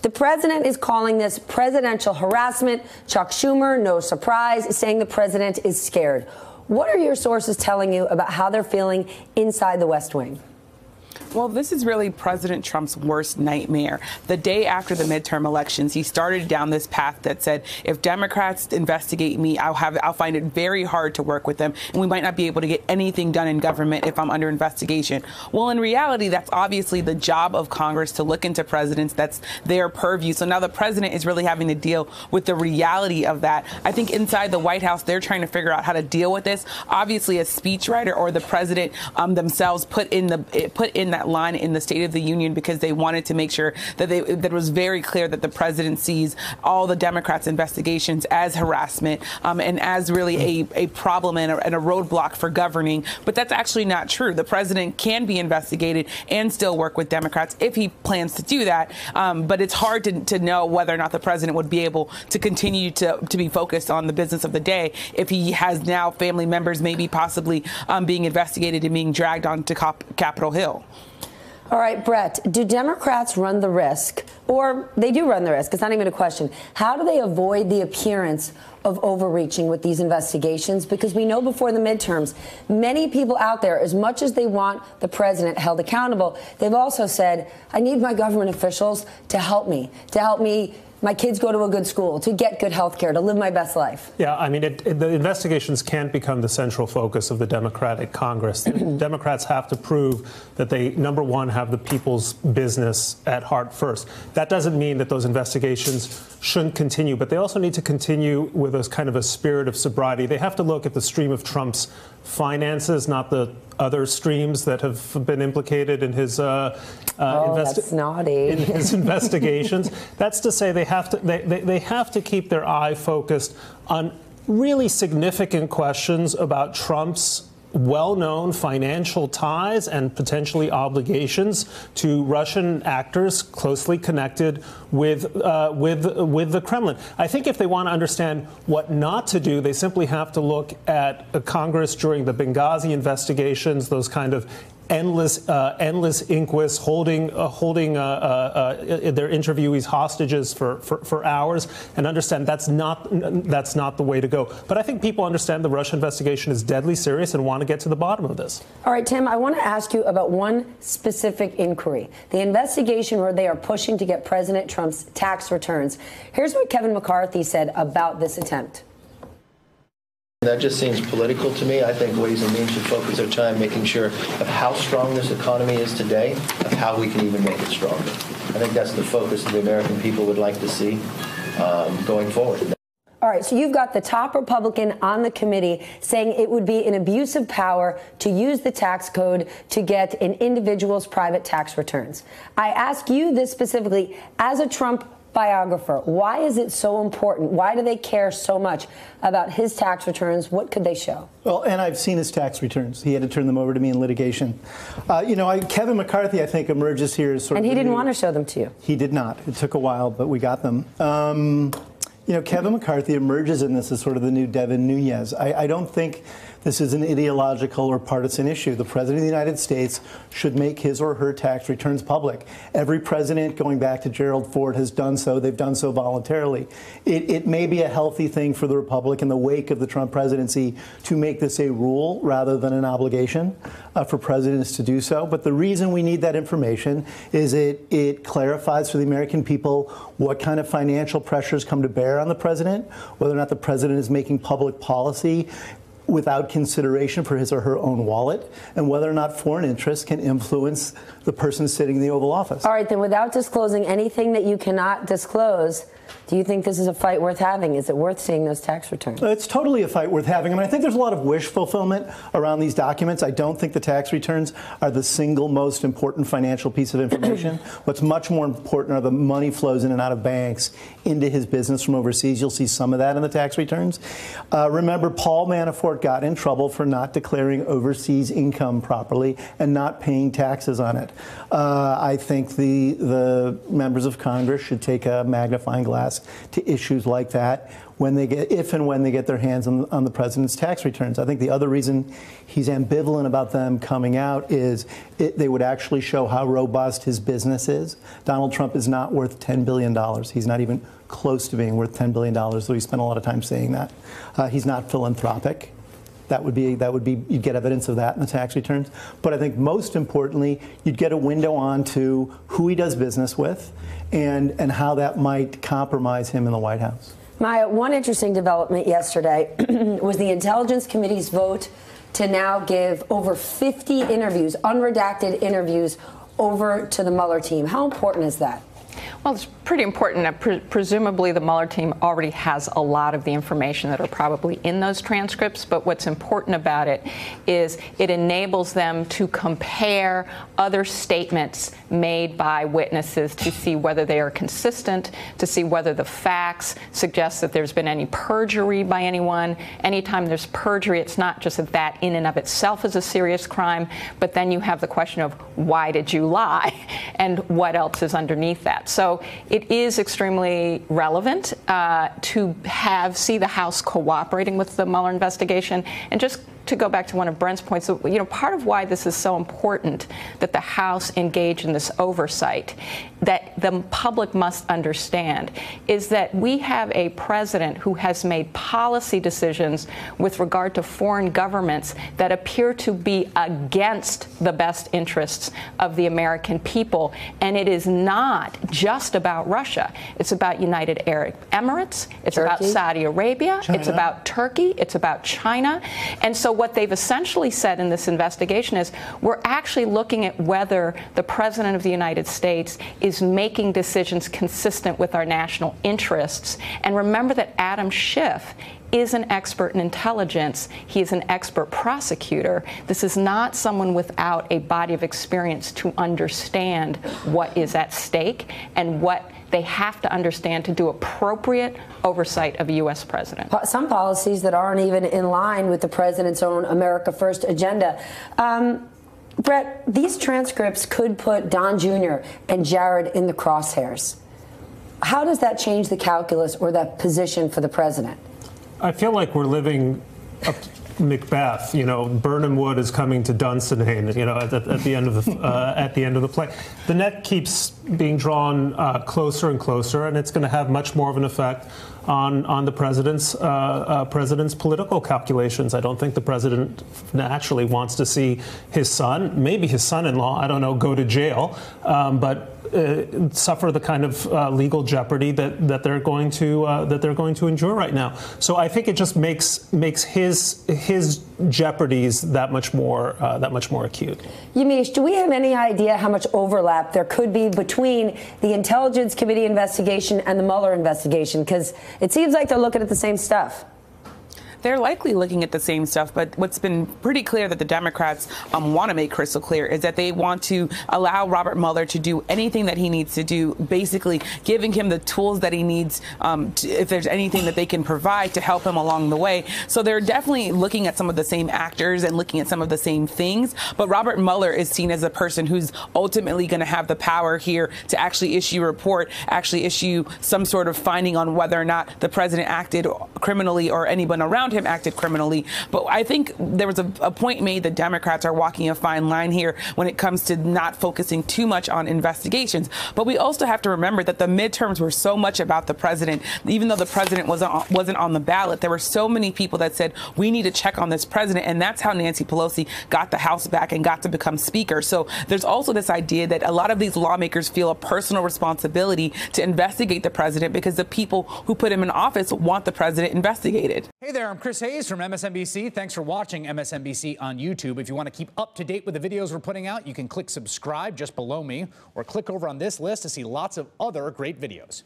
The president is calling this presidential harassment. Chuck Schumer, no surprise, is saying the president is scared. What are your sources telling you about how they're feeling inside the West Wing? Well, this is really President Trump's worst nightmare. The day after the midterm elections, he started down this path that said, if Democrats investigate me, I'll find it very hard to work with them, and we might not be able to get anything done in government if I'm under investigation. Well, in reality, that's obviously the job of Congress to look into presidents. That's their purview. So now the president is really having to deal with the reality of that. I think inside the White House, they're trying to figure out how to deal with this. Obviously, a speechwriter or the president themselves put in that line in the State of the Union because they wanted to make sure that it was very clear that the president sees all the Democrats' investigations as harassment and as really a problem and a roadblock for governing. But that's actually not true. The president can be investigated and still work with Democrats if he plans to do that. But it's hard to know whether or not the president would be able to continue to be focused on the business of the day if he has now family members maybe possibly being investigated and being dragged onto Capitol Hill. All right, Brett, do Democrats run the risk, or they do run the risk, it's not even a question, how do they avoid the appearance of overreaching with these investigations? Because we know before the midterms, many people out there, as much as they want the president held accountable, they've also said, I need my government officials to help me my kids go to a good school, to get good health care, to live my best life. Yeah, I mean, the investigations can't become the central focus of the Democratic Congress. Democrats have to prove that they, number one, have the people's business at heart first. That doesn't mean that those investigations shouldn't continue, but they also need to continue with a kind of a spirit of sobriety. They have to look at the stream of Trump's finances, not the other streams that have been implicated in his that's naughty. in his investigations. That's to say, they have to keep their eye focused on really significant questions about Trump's well-known financial ties and potentially obligations to Russian actors closely connected with the Kremlin. I think if they want to understand what not to do, they simply have to look at Congress during the Benghazi investigations, those kind of endless inquests holding their interviewees hostages for hours, and understand that's not the way to go. But I think people understand the Russia investigation is deadly serious and want to get to the bottom of this. All right, Tim, I want to ask you about one specific inquiry, the investigation where they are pushing to get President Trump's tax returns. Here's what Kevin McCarthy said about this attempt. That just seems political to me. I think Ways and Means should focus their time making sure of how strong this economy is today, of how we can even make it stronger. I think that's the focus that the American people would like to see going forward. All right, so you've got the top Republican on the committee saying it would be an abuse of power to use the tax code to get an individual's private tax returns. I ask you this specifically as a Trump biographer. Why is it so important? Why do they care so much about his tax returns? What could they show? Well, and I've seen his tax returns. He had to turn them over to me in litigation. Kevin McCarthy, I think, emerges here as sort of... And he didn't want to show them to you. He did not. It took a while, but we got them. Kevin McCarthy emerges in this as sort of the new Devin Nunes. I don't think this is an ideological or partisan issue. The President of the United States should make his or her tax returns public. Every president, going back to Gerald Ford, has done so. They've done so voluntarily. It may be a healthy thing for the Republic in the wake of the Trump presidency to make this a rule rather than an obligation for presidents to do so. But the reason we need that information is it clarifies for the American people what kind of financial pressures come to bear on the president, whether or not the president is making public policy without consideration for his or her own wallet, and whether or not foreign interests can influence the person sitting in the Oval Office. All right, then without disclosing anything that you cannot disclose, do you think this is a fight worth having? Is it worth seeing those tax returns? It's totally a fight worth having. I mean, I think there's a lot of wish fulfillment around these documents. I don't think the tax returns are the single most important financial piece of information. What's much more important are the money flows in and out of banks into his business from overseas. You'll see some of that in the tax returns. Remember, Paul Manafort got in trouble for not declaring overseas income properly and not paying taxes on it. I think the members of Congress should take a magnifying glass to issues like that. if and when they get their hands on the president's tax returns. I think the other reason he's ambivalent about them coming out is they would actually show how robust his business is. Donald Trump is not worth $10 billion. He's not even close to being worth $10 billion, though he spent a lot of time saying that. He's not philanthropic. That would be you'd get evidence of that in the tax returns. But I think most importantly, you'd get a window onto who he does business with and how that might compromise him in the White House. Maya, one interesting development yesterday was the Intelligence Committee's vote to now give over 50 interviews, unredacted interviews, over to the Mueller team. How important is that? Well, it's pretty important. Presumably, the Mueller team already has a lot of the information that are probably in those transcripts. But what's important about it is it enables them to compare other statements made by witnesses to see whether they are consistent, to see whether the facts suggest that there's been any perjury by anyone. Anytime there's perjury, it's not just that that in and of itself is a serious crime, but then you have the question of why did you lie and what else is underneath that. So it is extremely relevant to see the House cooperating with the Mueller investigation. And just to go back to one of Brent's points, part of why this is so important that the House engage in this oversight, that the public must understand, is that we have a president who has made policy decisions with regard to foreign governments that appear to be against the best interests of the American people. And it is not just about Russia. It's about United Arab Emirates. It's Turkey. About Saudi Arabia. China. It's about Turkey. It's about China. And so what they've essentially said in this investigation is we're actually looking at whether the President of the United States is making decisions consistent with our national interests. And remember that Adam Schiff is an expert in intelligence. He is an expert prosecutor. This is not someone without a body of experience to understand what is at stake and what they have to understand to do appropriate oversight of a U.S. president. Some policies that aren't even in line with the president's own America First agenda. Brett, these transcripts could put Don Jr. and Jared in the crosshairs. How does that change the calculus or that position for the president? I feel like we're living up Macbeth. Birnam Wood is coming to Dunsinane. At the end of the play, the net keeps being drawn closer and closer, and it's going to have much more of an effect on the president's political calculations. I don't think the president naturally wants to see his son, maybe his son-in-law, I don't know, go to jail, but suffer the kind of legal jeopardy that they're going to endure right now. So I think it just makes his jeopardies that much more acute. Yamiche, do we have any idea how much overlap there could be between the Intelligence Committee investigation and the Mueller investigation? Because it seems like they're looking at the same stuff. They're likely looking at the same stuff, but what's been pretty clear that the Democrats want to make crystal clear is that they want to allow Robert Mueller to do anything that he needs to do, basically giving him the tools that he needs if there's anything that they can provide to help him along the way. So they're definitely looking at some of the same actors and looking at some of the same things, but Robert Mueller is seen as a person who's ultimately going to have the power here to actually issue a report, actually issue some sort of finding on whether or not the president acted criminally or anyone around him acted criminally. But I think there was a point made that Democrats are walking a fine line here when it comes to not focusing too much on investigations. But we also have to remember that the midterms were so much about the president. Even though the president wasn't on the ballot, there were so many people that said we need to check on this president, and that's how Nancy Pelosi got the House back and got to become Speaker. So there's also this idea that a lot of these lawmakers feel a personal responsibility to investigate the president because the people who put him in office want the president investigated. Hey there, I'm Chris Hayes from MSNBC. Thanks for watching MSNBC on YouTube. If you want to keep up to date with the videos we're putting out, you can click subscribe just below me or click over on this list to see lots of other great videos.